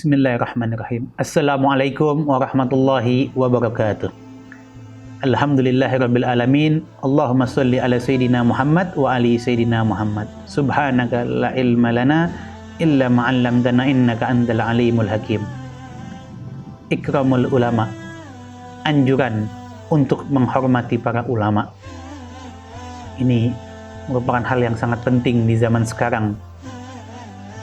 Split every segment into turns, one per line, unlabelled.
Bismillahirrahmanirrahim. Assalamualaikum warahmatullahi wabarakatuh. Alhamdulillahirabbil alamin. Allahumma shalli ala sayidina Muhammad wa ali sayidina Muhammad. Subhanaka la ilma lana illa ma 'allamtana innaka antal alimul hakim. Ikramul ulama. Anjuran untuk menghormati para ulama. Ini merupakan hal yang sangat penting di zaman sekarang.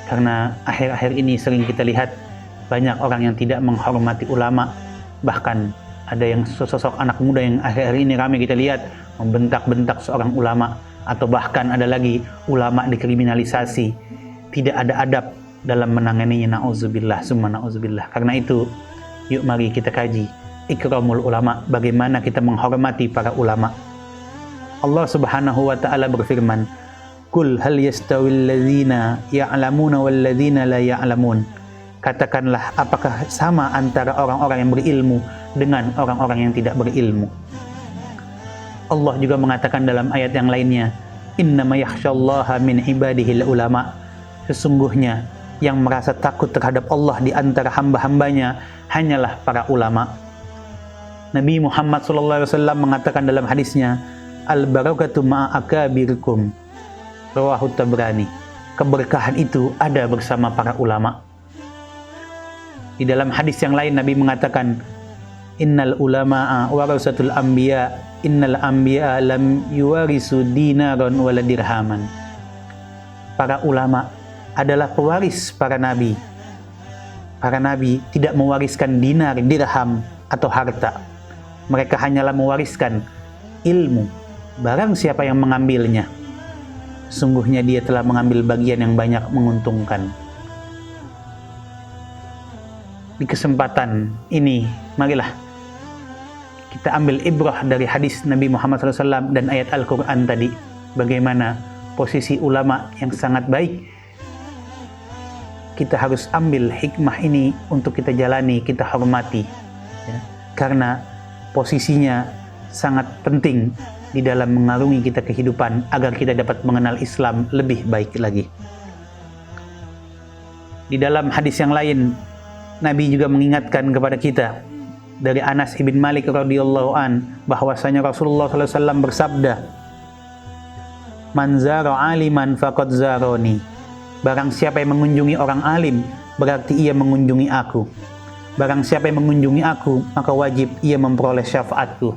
Karena akhir-akhir ini sering kita lihat banyak orang yang tidak menghormati ulama. Bahkan ada yang sosok anak muda yang akhir-akhir ini ramai kita lihat membentak-bentak seorang ulama. Atau bahkan ada lagi ulama dikriminalisasi. Tidak ada adab dalam menanganinya, na'udzubillah, summa na'udzubillah. Karena itu, yuk mari kita kaji ikramul ulama, bagaimana kita menghormati para ulama. Allah Subhanahu wa ta'ala berfirman, Qul hal yastawil ladzina ya'lamuna wal ladzina la ya'lamun. Katakanlah, apakah sama antara orang-orang yang berilmu dengan orang-orang yang tidak berilmu? Allah juga mengatakan dalam ayat yang lainnya, Innama yakhsyallaha min ibadihil ulama. Sesungguhnya yang merasa takut terhadap Allah di antara hamba-hambanya hanyalah para ulama. Nabi Muhammad SAW mengatakan dalam hadisnya, Al-barakatu ma'akabirikum. Rawahu Tabrani. Keberkahan itu ada bersama para ulama. Di dalam hadis yang lain Nabi mengatakan, Innal ulama'a warasatul anbiya, innal anbiya lam yuwarisu dinaron wala dirhaman. Para ulama adalah pewaris para nabi. Para nabi tidak mewariskan dinar, dirham atau harta. Mereka hanyalah mewariskan ilmu. Barang siapa yang mengambilnya, sungguhnya dia telah mengambil bagian yang banyak menguntungkan. Di kesempatan ini, marilah kita ambil ibrah dari hadis Nabi Muhammad SAW dan ayat Al-Quran tadi. Bagaimana posisi ulama yang sangat baik. Kita harus ambil hikmah ini untuk kita jalani, kita hormati. Ya. Karena posisinya sangat penting di dalam mengarungi kita kehidupan agar kita dapat mengenal Islam lebih baik lagi. Di dalam hadis yang lain, Nabi juga mengingatkan kepada kita dari Anas ibn Malik radhiyallahu an bahwasanya Rasulullah SAW bersabda, Man zara aliman faqad zaroni. Barang siapa yang mengunjungi orang alim, berarti ia mengunjungi aku. Barang siapa yang mengunjungi aku, maka wajib ia memperoleh syafaatku.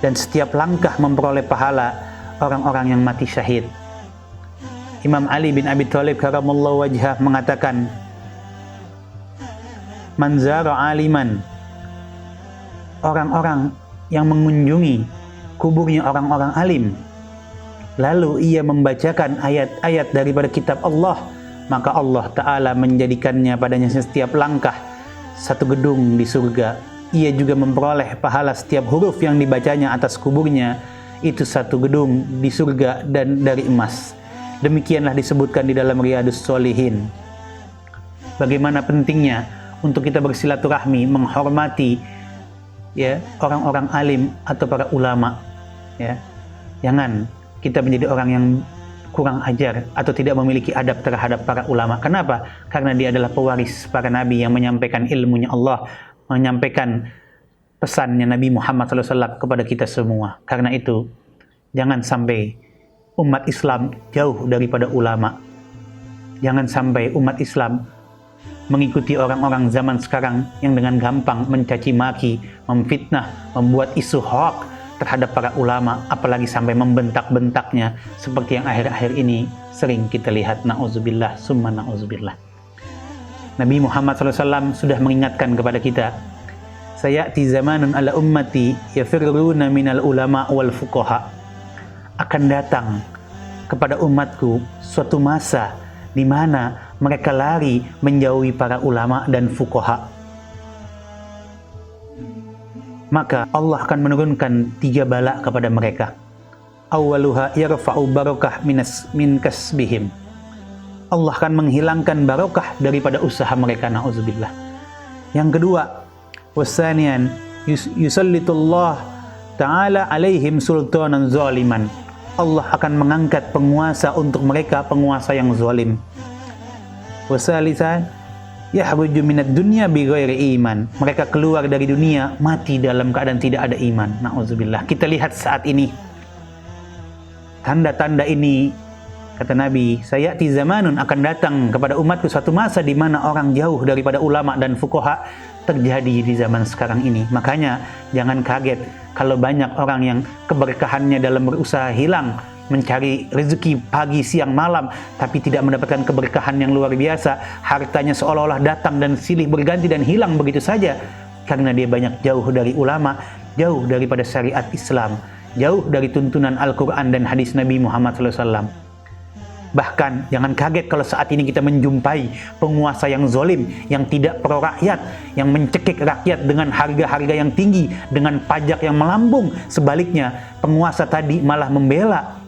Dan setiap langkah memperoleh pahala orang-orang yang mati syahid. Imam Ali bin Abi Thalib karamallahu wajhah mengatakan, Man zara aliman. Orang-orang yang mengunjungi kuburnya orang-orang alim, lalu ia membacakan ayat-ayat daripada kitab Allah, maka Allah Ta'ala menjadikannya padanya setiap langkah satu gedung di surga. Ia juga memperoleh pahala setiap huruf yang dibacanya atas kuburnya, itu satu gedung di surga dan dari emas. Demikianlah disebutkan di dalam Riyadhus Shalihin. Bagaimana pentingnya untuk kita bersilaturahmi, menghormati ya orang-orang alim atau para ulama. Ya. Jangan kita menjadi orang yang kurang ajar atau tidak memiliki adab terhadap para ulama. Kenapa? Karena dia adalah pewaris para nabi yang menyampaikan ilmunya Allah, menyampaikan pesannya Nabi Muhammad SAW kepada kita semua. Karena itu, jangan sampai umat Islam jauh daripada ulama. Jangan sampai umat Islam mengikuti orang-orang zaman sekarang yang dengan gampang mencaci maki, memfitnah, membuat isu hoax terhadap para ulama, apalagi sampai membentak-bentaknya seperti yang akhir-akhir ini sering kita lihat. Na'udzubillah, summa na'udzubillah. Nabi Muhammad SAW sudah mengingatkan kepada kita, Sayati zamanun ala ummati yafirruna minal ulama wal fuqaha. Akan datang kepada umatku suatu masa di mana mereka lari menjauhi para ulama dan fuqaha. Maka Allah akan menurunkan 3 bala kepada mereka. Awwaluha yarfa'u barakah min kasbihim. Allah akan menghilangkan barokah daripada usaha mereka, na'udzubillah. Yang kedua, wasanian yusallitullah ta'ala alaihim sultanan zaliman. Allah akan mengangkat penguasa untuk mereka, penguasa yang zalim. Wasalisan Yahruju minad dunya bighairi iman. Mereka keluar dari dunia mati dalam keadaan tidak ada iman. Nauzubillah. Kita lihat saat ini tanda-tanda ini, kata Nabi, sayati zamanun, akan datang kepada umatku suatu masa di mana orang jauh daripada ulama dan fuqaha terjadi di zaman sekarang ini. Makanya jangan kaget kalau banyak orang yang keberkahannya dalam berusaha hilang, mencari rezeki pagi, siang, malam, tapi tidak mendapatkan keberkahan yang luar biasa. Hartanya seolah-olah datang dan silih berganti dan hilang begitu saja, karena dia banyak jauh dari ulama, jauh daripada syariat Islam, jauh dari tuntunan Al-Quran dan hadis Nabi Muhammad SAW. Bahkan jangan kaget kalau saat ini kita menjumpai penguasa yang zolim, yang tidak pro rakyat, yang mencekik rakyat dengan harga-harga yang tinggi, dengan pajak yang melambung. Sebaliknya, penguasa tadi malah membela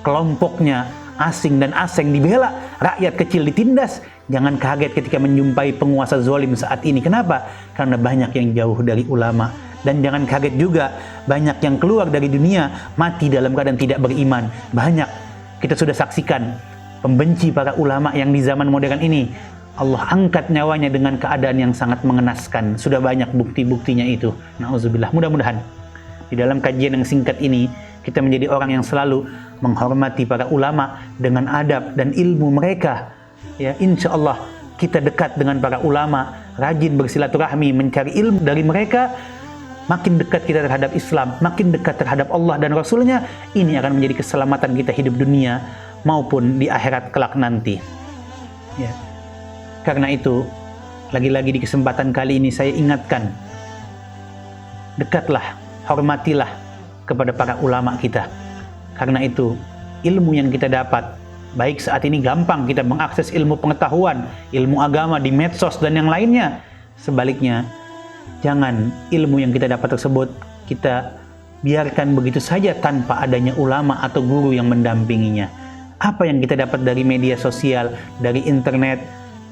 kelompoknya, asing dan asing dibela, rakyat kecil ditindas. Jangan kaget ketika menjumpai penguasa zolim saat ini. Kenapa? Karena banyak yang jauh dari ulama. Dan jangan kaget juga, banyak yang keluar dari dunia mati dalam keadaan tidak beriman. Banyak. Kita sudah saksikan pembenci para ulama yang di zaman modern ini, Allah angkat nyawanya dengan keadaan yang sangat mengenaskan. Sudah banyak bukti-buktinya itu. Nauzubillah. Mudah-mudahan di dalam kajian yang singkat ini kita menjadi orang yang selalu menghormati para ulama dengan adab dan ilmu mereka. Ya, insya Allah kita dekat dengan para ulama, rajin bersilaturahmi, mencari ilmu dari mereka. Makin dekat kita terhadap Islam, makin dekat terhadap Allah dan Rasulnya, ini akan menjadi keselamatan kita hidup dunia maupun di akhirat kelak nanti. Ya. Karena itu, lagi-lagi di kesempatan kali ini saya ingatkan, dekatlah, hormatilah kepada para ulama kita. Karena itu, ilmu yang kita dapat, baik saat ini gampang kita mengakses ilmu pengetahuan, ilmu agama di medsos dan yang lainnya. Sebaliknya, jangan ilmu yang kita dapat tersebut kita biarkan begitu saja tanpa adanya ulama atau guru yang mendampinginya. Apa yang kita dapat dari media sosial, dari internet,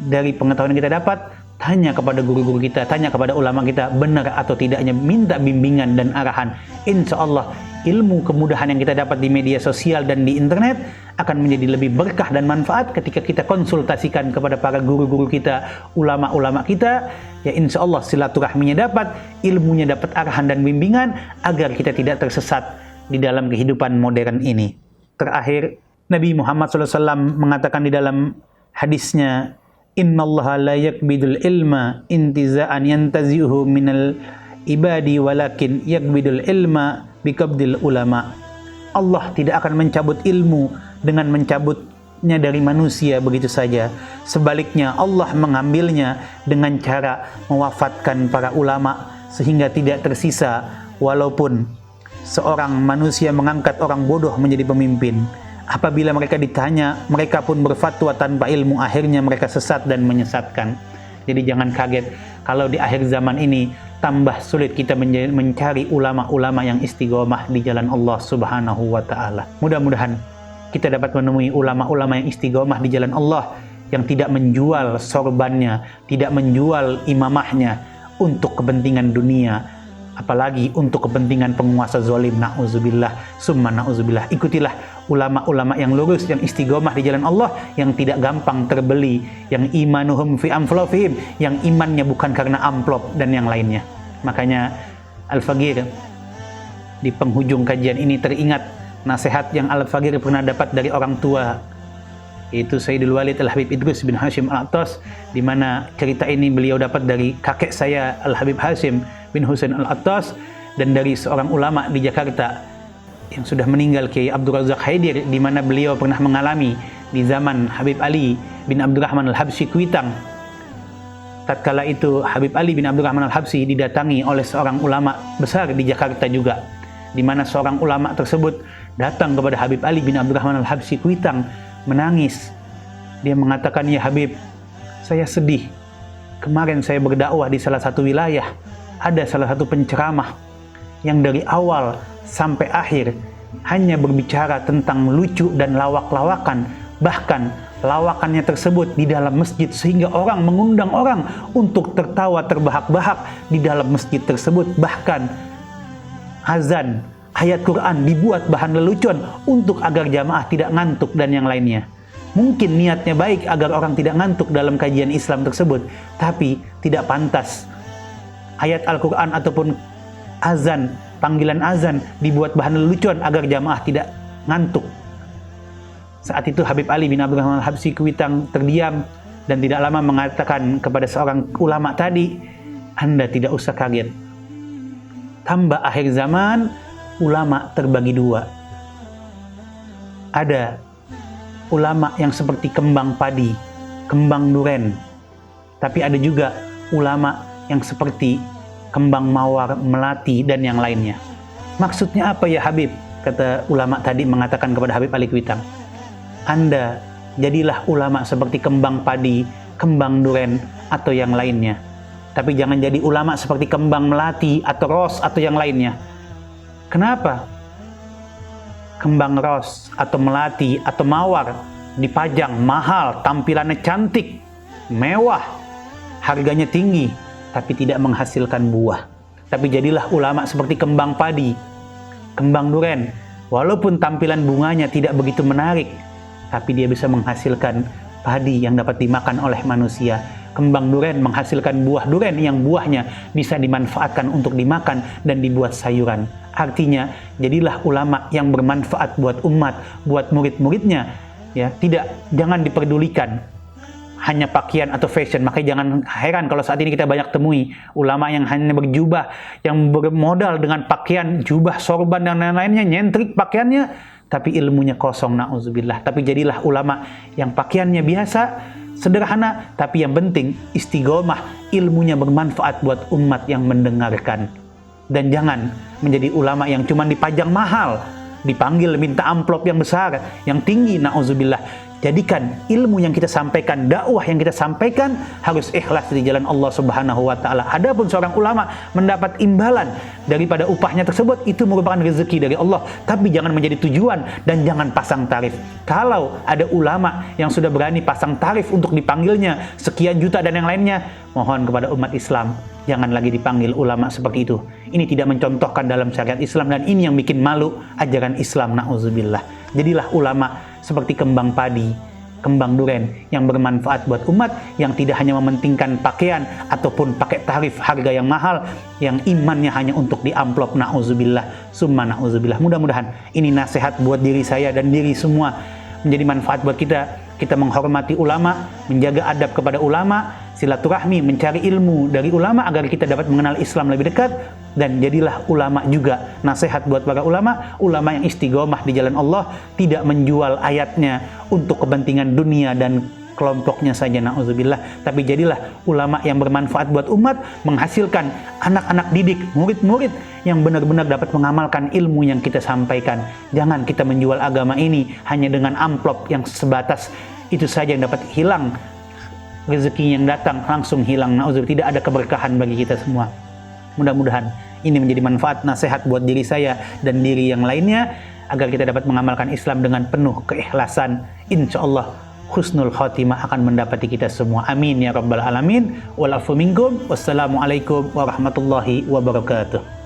dari pengetahuan yang kita dapat, tanya kepada guru-guru kita, tanya kepada ulama kita, benar atau tidaknya, minta bimbingan dan arahan. Insya Allah ilmu kemudahan yang kita dapat di media sosial dan di internet akan menjadi lebih berkah dan manfaat ketika kita konsultasikan kepada para guru-guru kita, ulama-ulama kita. Ya insya Allah silaturahminya dapat, ilmunya dapat arahan dan bimbingan agar kita tidak tersesat di dalam kehidupan modern ini. Terakhir, Nabi Muhammad SAW mengatakan di dalam hadisnya, innallaha la yakbidul ilma intiza'an yantazi'uhu minal ibadi walakin yakbidul ilma bikabdil ulama. Allah tidak akan mencabut ilmu dengan mencabutnya dari manusia begitu saja. Sebaliknya Allah mengambilnya dengan cara mewafatkan para ulama sehingga tidak tersisa, walaupun seorang manusia mengangkat orang bodoh menjadi pemimpin. Apabila mereka ditanya, mereka pun berfatwa tanpa ilmu, akhirnya mereka sesat dan menyesatkan. Jadi jangan kaget kalau di akhir zaman ini tambah sulit kita mencari ulama-ulama yang istiqomah di jalan Allah Subhanahu wa Ta'ala. Mudah-mudahan kita dapat menemui ulama-ulama yang istiqomah di jalan Allah, yang tidak menjual sorbannya, tidak menjual imamahnya untuk kepentingan dunia, apalagi untuk kepentingan penguasa zalim. Na'udzubillah, summa na'udzubillah. Ikutilah ulama-ulama yang lurus, yang istiqomah di jalan Allah, yang tidak gampang terbeli, yang imanuhum fi amflofihim, yang imannya bukan karena amplop dan yang lainnya. Makanya Al-Faqir di penghujung kajian ini teringat nasihat yang Al-Faqir pernah dapat dari orang tua, yaitu Sayyidul Walid Al-Habib Idrus bin Hashim Al-Attas, di mana cerita ini beliau dapat dari kakek saya Al-Habib Hashim bin Husain Al-Attas, dan dari seorang ulama di Jakarta yang sudah meninggal, Kiai Abdul Razak Haidir, di mana beliau pernah mengalami di zaman Habib Ali bin Abdurrahman Al-Habsyi Kuitang. Tatkala itu Habib Ali bin Abdurrahman Al-Habsyi didatangi oleh seorang ulama besar di Jakarta juga, di mana seorang ulama tersebut datang kepada Habib Ali bin Abdurrahman Al-Habsyi Kuitang menangis. Dia mengatakan, "Ya Habib, saya sedih. Kemarin saya berdakwah di salah satu wilayah, ada salah satu penceramah yang dari awal sampai akhir hanya berbicara tentang lucu dan lawak-lawakan, bahkan lawakannya tersebut di dalam masjid sehingga orang mengundang orang untuk tertawa terbahak-bahak di dalam masjid tersebut. Bahkan azan, ayat Quran dibuat bahan lelucon untuk agar jamaah tidak ngantuk dan yang lainnya." Mungkin niatnya baik agar orang tidak ngantuk dalam kajian Islam tersebut, tapi tidak pantas ayat Al-Quran ataupun azan, panggilan azan dibuat bahan lelucon agar jamaah tidak ngantuk. Saat itu Habib Ali bin Abdurrahman Al-Habsyi Kuitang terdiam dan tidak lama mengatakan kepada seorang ulama tadi, Anda tidak usah kaget. Tambah akhir zaman, ulama terbagi dua. Ada ulama yang seperti kembang padi, kembang duren. Tapi ada juga ulama yang seperti kembang mawar, melati, dan yang lainnya. Maksudnya apa ya Habib? Kata ulama tadi mengatakan kepada Habib Ali Kuitang, Anda jadilah ulama seperti kembang padi, kembang duren, atau yang lainnya. Tapi jangan jadi ulama seperti kembang melati, atau ros, atau yang lainnya. Kenapa? Kembang ros, atau melati, atau mawar dipajang mahal, tampilannya cantik, mewah, harganya tinggi, tapi tidak menghasilkan buah. Tapi jadilah ulama seperti kembang padi, kembang duren. Walaupun tampilan bunganya tidak begitu menarik, tapi dia bisa menghasilkan padi yang dapat dimakan oleh manusia. Kembang duren menghasilkan buah duren yang buahnya bisa dimanfaatkan untuk dimakan dan dibuat sayuran. Artinya, jadilah ulama yang bermanfaat buat umat, buat murid-muridnya. Ya, jangan diperdulikan hanya pakaian atau fashion. Makanya jangan heran kalau saat ini kita banyak temui ulama yang hanya berjubah, yang bermodal dengan pakaian, jubah, sorban, dan lain-lainnya, nyentrik pakaiannya, tapi ilmunya kosong, na'udzubillah. Tapi jadilah ulama yang pakaiannya biasa, sederhana, tapi yang penting istiqomah, ilmunya bermanfaat buat umat yang mendengarkan. Dan jangan menjadi ulama yang cuma dipajang mahal, dipanggil minta amplop yang besar, yang tinggi, na'udzubillah. Jadikan ilmu yang kita sampaikan, dakwah yang kita sampaikan harus ikhlas di jalan Allah Subhanahu wa taala. Adapun seorang ulama mendapat imbalan daripada upahnya tersebut, itu merupakan rezeki dari Allah, tapi jangan menjadi tujuan dan jangan pasang tarif. Kalau ada ulama yang sudah berani pasang tarif untuk dipanggilnya sekian juta dan yang lainnya, mohon kepada umat Islam, jangan lagi dipanggil ulama seperti itu. Ini tidak mencontohkan dalam syariat Islam dan ini yang bikin malu ajaran Islam, na'udzubillah. Jadilah ulama seperti kembang padi, kembang duren yang bermanfaat buat umat, yang tidak hanya mementingkan pakaian ataupun pakai tarif harga yang mahal, yang imannya hanya untuk di amplop, na'udzubillah, summa na'udzubillah. Mudah-mudahan ini nasihat buat diri saya dan diri semua, menjadi manfaat buat kita. Kita menghormati ulama, menjaga adab kepada ulama, silaturahmi, mencari ilmu dari ulama agar kita dapat mengenal Islam lebih dekat, dan jadilah ulama juga. Nasihat buat para ulama, ulama yang istiqomah di jalan Allah, tidak menjual ayatnya untuk kepentingan dunia dan kelompoknya saja, na'udzubillah. Tapi jadilah ulama yang bermanfaat buat umat, menghasilkan anak-anak didik, murid-murid yang benar-benar dapat mengamalkan ilmu yang kita sampaikan. Jangan kita menjual agama ini hanya dengan amplop yang sebatas itu saja yang dapat hilang. Rezeki yang datang langsung hilang, na'udzubillah. Tidak ada keberkahan bagi kita semua. Mudah-mudahan ini menjadi manfaat, nasihat buat diri saya dan diri yang lainnya, agar kita dapat mengamalkan Islam dengan penuh keikhlasan. Insyaallah husnul khotimah akan mendapati kita semua. Amin ya rabbal alamin. Wal afu minkum. Wassalamualaikum warahmatullahi wabarakatuh.